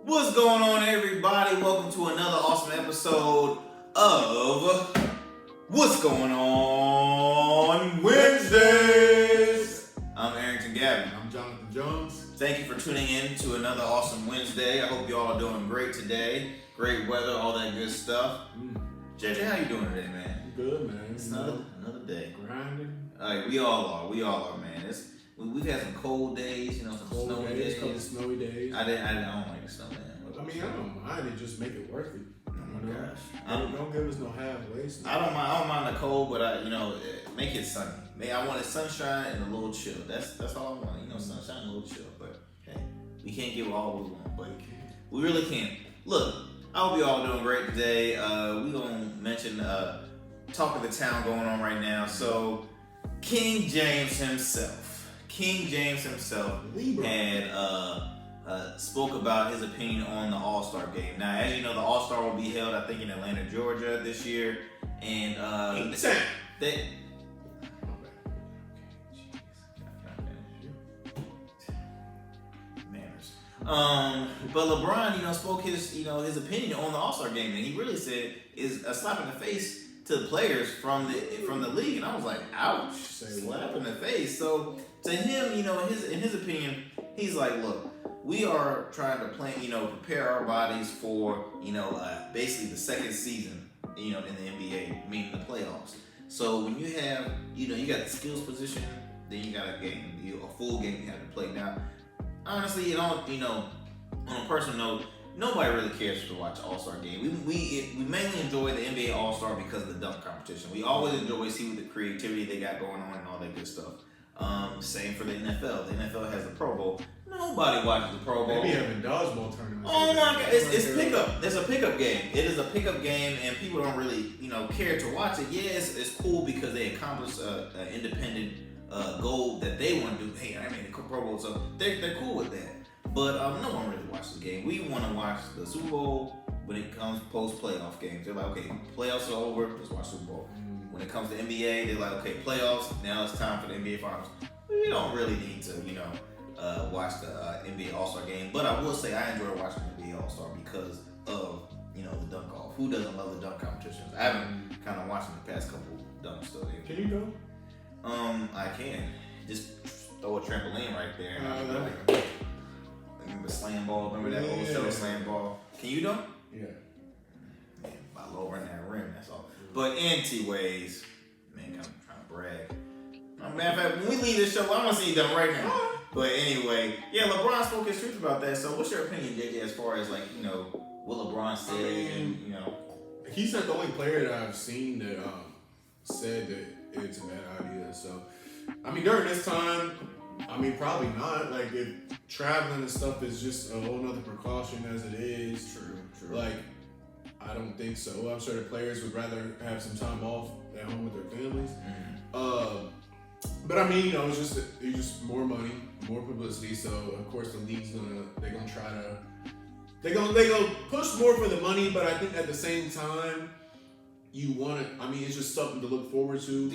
What's going on, everybody? Welcome to another awesome episode of What's Going On Wednesdays. I'm Arrington Gavin. I'm Jonathon Jones. Thank you for tuning in to another awesome Wednesday. I hope you all are doing great today. Great weather, all that good stuff. JJ, how you doing today, man? I'm good, man. It's another day. Grinding. We all are, man. We've had some cold days, some Cold snowy days, days. couple snowy days. I don't like the snow, man. I mean, I don't mind it. Just make it worth it. Oh my gosh. Don't give us no halfways. I don't mind the cold, but make it sunny. I want it sunshine and a little chill. That's all I want. Sunshine and a little chill. But hey, we can't give all we want, but we really can't. Look, I hope you all doing great today. We gonna mention talk of the town going on right now. So King James himself had spoke about his opinion on the AllStar Game. Now, as you know, the AllStar will be held, I think, in Atlanta, Georgia this year. And but LeBron, spoke his opinion on the AllStar Game, and he really said is a slap in the face to the players from the league, and I was like, ouch, slap in the face. So to him, in his opinion, he's like, look, we are trying to prepare our bodies for, basically the second season, in the NBA, meaning the playoffs. So when you have, you got the skills position, then you got a game, a full game you have to play. Now, honestly, on a personal note, nobody really cares to watch All-Star Game. We mainly enjoy the NBA All-Star because of the dunk competition. We always enjoy seeing the creativity they got going on and all that good stuff. Same for the NFL. The NFL has the Pro Bowl. Nobody watches the Pro Bowl. Maybe having Dodgeball Tournament. Oh my God, it's pickup. It's a pickup game. It is a pickup game, and people don't really, care to watch it. Yeah, it's cool because they accomplished an independent goal that they want to do. Hey, I mean, the Pro Bowl, so they're cool with that. But no one really watches the game. We want to watch the Super Bowl when it comes post-playoff games. They're like, okay, playoffs are over, let's watch Super Bowl. When it comes to NBA, they're like, okay, playoffs, now it's time for the NBA Finals. We don't really need to, watch the NBA All-Star Game. But I will say I enjoy watching the NBA All-Star because of, the dunk off. Who doesn't love the dunk competitions? I haven't kind of watched the past couple dunks though. Can you go? I can. Just throw a trampoline right there. Remember slam ball? Remember that old show, slam ball? Can you dunk? Yeah. Man, by lowering that rim, that's all. But anyways, man, kind of trying to brag. Matter of fact, when we leave this show, I want to see you done right now. But anyway, yeah, LeBron spoke his truth about that. So what's your opinion, JJ, as far as what LeBron said? He's not the only player that I've seen that said that it's a bad idea. So, during this time, probably not. Like, if traveling and stuff is just a whole nother precaution as it is. True. Like, I don't think so. I'm sure the players would rather have some time off at home with their families. But it's just more money, more publicity. So of course the league's they're gonna push more for the money. But I think at the same time, you want it. It's just something to look forward to.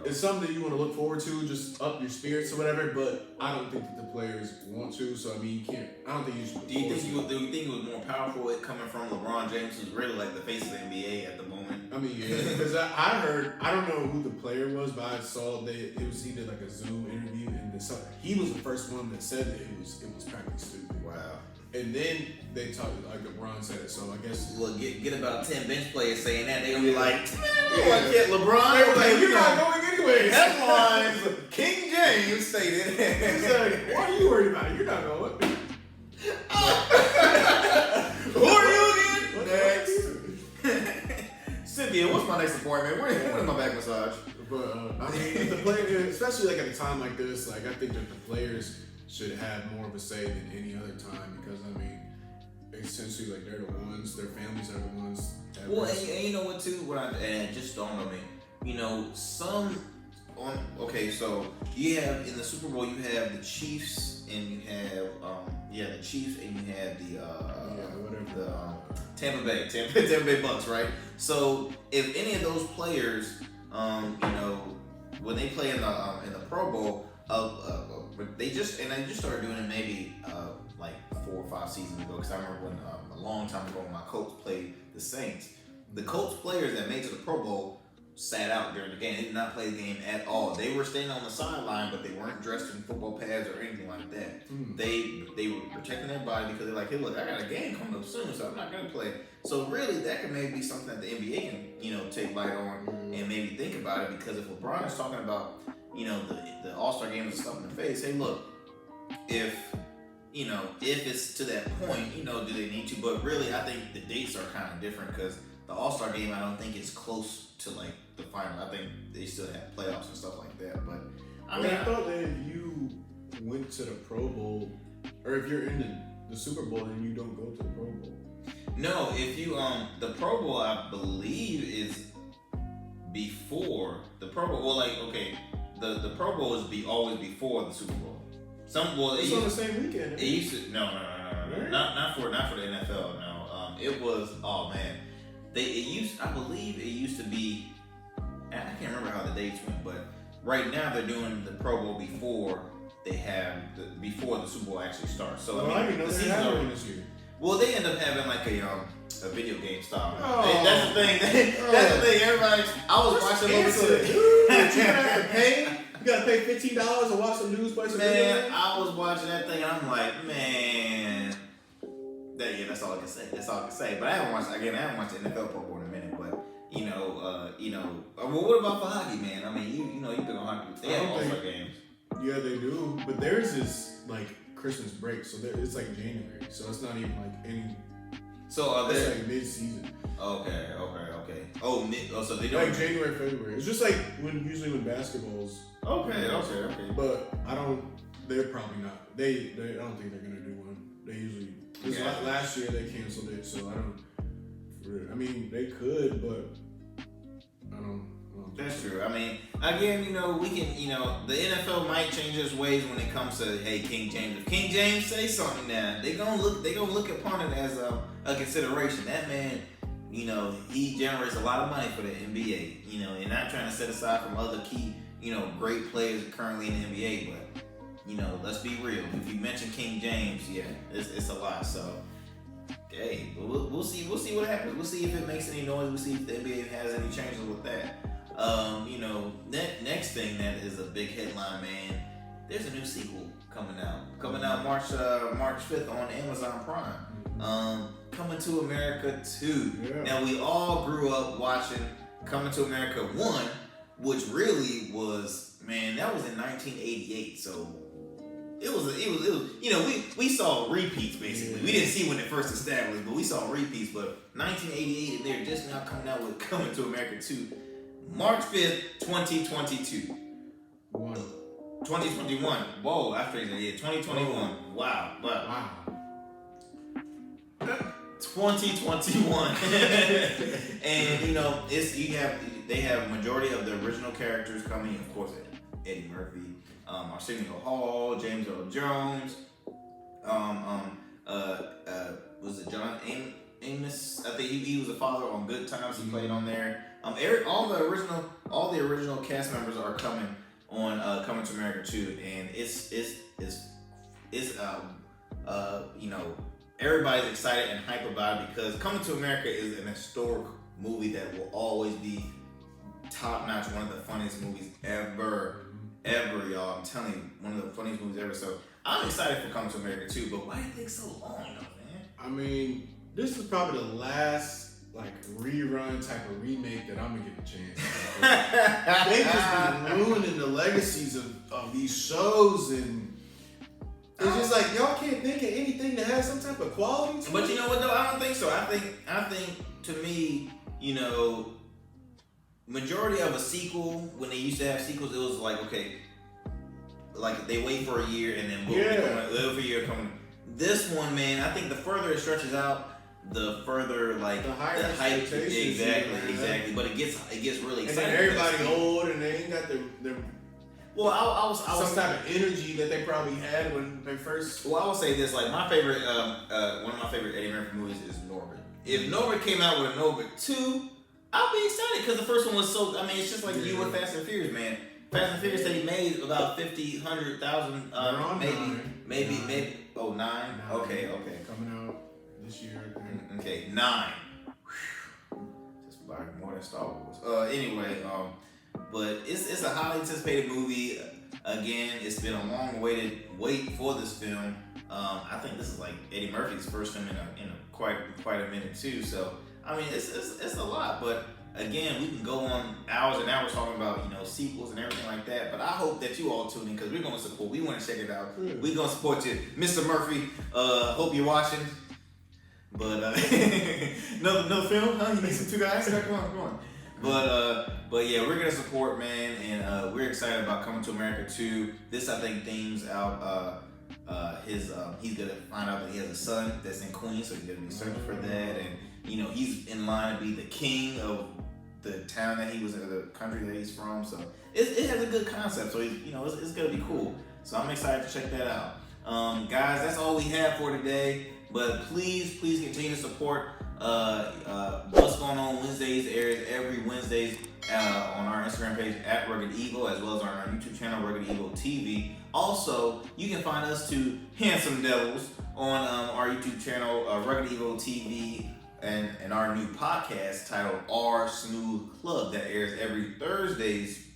It's something that you want to look forward to, just up your spirits or whatever. But I don't think that the players want to. So you can't. I don't think you should. Do you think it was more powerful it coming from LeBron James, who's really like the face of the NBA at the moment? Yeah, because I heard, I don't know who the player was, but I saw that he did like a Zoom interview, and he was the first one that said that it was practically stupid. Wow. And then they talked like LeBron said it, so I guess. Well, get about 10 bench players saying that, they're gonna be like, LeBron. Like, you're not going anyways. Headlines: King James stated. He's like, what are you worried about? You're not going. Who are you again? Next. Cynthia, what's my next appointment? When's my back massage? But the player, especially like at a time like this, like I think that the players should have more of a say than any other time because essentially like they're the ones, their families are the ones. Well, and you know what too? And it just dawned on me. So you have in the Super Bowl you have the Chiefs and you have the Chiefs and you have the Tampa Bay Bucks, right? So if any of those players, when they play in the Pro Bowl, They just started doing it maybe like 4 or 5 seasons ago. Because I remember when a long time ago when my Colts played the Saints, the Colts players that made it to the Pro Bowl sat out during the game. They did not play the game at all. They were standing on the sideline, but they weren't dressed in football pads or anything like that. They were protecting their body because they're like, hey, look, I got a game coming up soon, so I'm not going to play. So really, that could maybe be something that the NBA can, take light on and maybe think about it. Because if LeBron is talking about, the All-Star Game is stuff in the face, hey, look, if it's to that point, do they need to? But really, I think the dates are kind of different because the All-Star Game, I don't think is close to like the final. I think they still have playoffs and stuff like that. But I thought that if you went to the Pro Bowl, or if you're in the Super Bowl, then you don't go to the Pro Bowl. No, if you the Pro Bowl, I believe is before the Pro Bowl. Well, like the Pro Bowl is always before the Super Bowl. It's on the same weekend. It used to no, not for the NFL. No, it was man. I believe it used to be, I can't remember how the dates went, but right now they're doing the Pro Bowl before before the Super Bowl actually starts. So I didn't know they had one this year. Well, they end up having like a video game style. That's the thing. That's the thing. Everybody, I was watching over to you have to pay. You gotta pay $15 to watch some news plays. Man, I was watching that thing and I'm like, man. That's all I can say. But I haven't watched the NFL Pro Bowl in a minute. But well, what about for hockey, man? I mean, you've been on hockey. They have All-Star games. Yeah, they do. But theirs is like Christmas break, so it's like January, so it's not even like any. So are they like mid-season? Okay. So they don't like January, February. It's just like usually when basketball's. Okay. But they're probably not. I don't think they're gonna do one. They usually. Last year they canceled it, so I don't. I mean, they could, but I don't. That's true. I mean, again, we can, the NFL might change its ways when it comes to, hey, King James. If King James say something now, they gonna look upon it as a consideration. That man, he generates a lot of money for the NBA, and not trying to set aside from other key, great players currently in the NBA, but. Let's be real. If you mention King James, yeah, it's a lot. So, hey, we'll see what happens. We'll see if it makes any noise. We'll see if the NBA has any changes with that. Next thing that is a big headline, man. There's a new sequel coming out March 5th on Amazon Prime. Coming to America 2. Yeah. Now we all grew up watching Coming to America 1, which really was, man, that was in 1988. So. It was we saw repeats basically. Yeah. We didn't see when it first established, but we saw repeats. But 1988, and they're just now coming out with Coming to America 2, March 5th, 2022. 2021. Whoa, after 2021. Wow. 2021. And they have majority of the original characters coming, of course, Eddie Murphy. Arsenio Hall, James Earl Jones, was it John Amos? I think he was the father on Good Times. He played on there. All the original cast members are coming on Coming to America 2, and it's everybody's excited and hype about it because Coming to America is an historic movie that will always be top notch, one of the funniest movies ever, y'all. I'm telling you, one of the funniest movies ever. So I'm excited for Coming to America 2, but why do you think so long, though, man? I mean, this is probably the last rerun type of remake that I'm gonna get a chance. They just been ruining the legacies of these shows, and it's just like y'all can't think of anything that has some type of quality. But you know what though? I don't think so. I think to me, majority of a sequel, when they used to have sequels, it was like, okay, like they wait for a year and then boom, wait for a year coming. This one, man, I think the further it stretches out, the further the hype. Exactly. But it gets really exciting. And then everybody old and they ain't got their well, I was some type of energy that they probably had when they first. Well, I would say this: like my favorite, one of my favorite Eddie Murphy movies is Norbit. If Norbit came out with a Norbit 2, I'll be excited because the first one was so. I mean, it's just like you with Fast and Furious, man. Fast and Furious said he made about 50, 100,000, maybe. Oh, 9? Okay. Coming out this year, I think. Okay, 9. Just like more than Star Wars. Anyway, but it's a highly anticipated movie. Again, it's been a long wait for this film. I think this is like Eddie Murphy's first film in quite a minute too. So I mean, it's a lot, but. Again, we can go on hours and hours talking about, sequels and everything like that. But I hope that you all tune in because we're going to support. We want to check it out. We're going to support you. Mr. Murphy, hope you're watching. But another film, huh? You need some 2 guys? Come on. But yeah, we're going to support, man. And we're excited about Coming to America 2. This, I think, themes out he's going to find out that he has a son that's in Queens. So he's going to be searching for that. And, he's in line to be the king of the town that he was in, the country that he's from. So it has a good concept. So it's gonna be cool. So I'm excited to check that out. Guys, that's all we have for today. But please continue to support What's Going On Wednesdays. Airs every Wednesdays on our Instagram page at Rugged Evo, as well as on our YouTube channel Rugged Evo TV. Also, you can find us two handsome devils on our YouTube channel Rugged Evo TV. And our new podcast titled Our Smooth Club that airs every Thursdays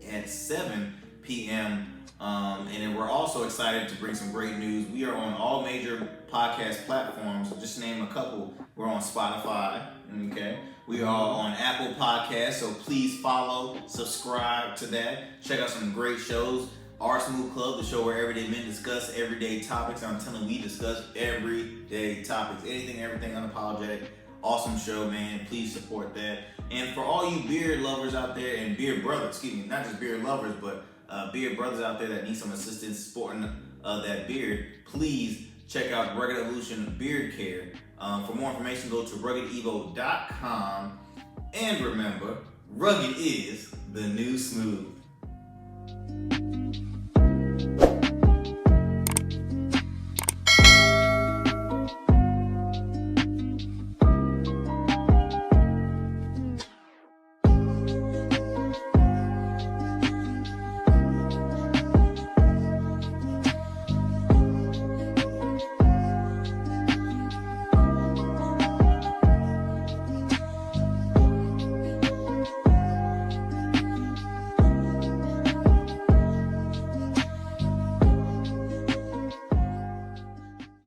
at 7 p.m. And then we're also excited to bring some great news. We are on all major podcast platforms. Just to name a couple. We're on Spotify. Okay. We are on Apple Podcasts. So please follow, subscribe to that. Check out some great shows. Our Smooth Club, the show where everyday men discuss everyday topics. I'm telling you, we discuss everyday topics. Anything, everything, unapologetic. Awesome show, man. Please support that. And for all you beard lovers out there, and beard brothers, not just beard lovers, but beard brothers out there that need some assistance sporting that beard, please check out Rugged Evolution Beard Care. For more information, go to ruggedevo.com. And remember, rugged is the new smooth.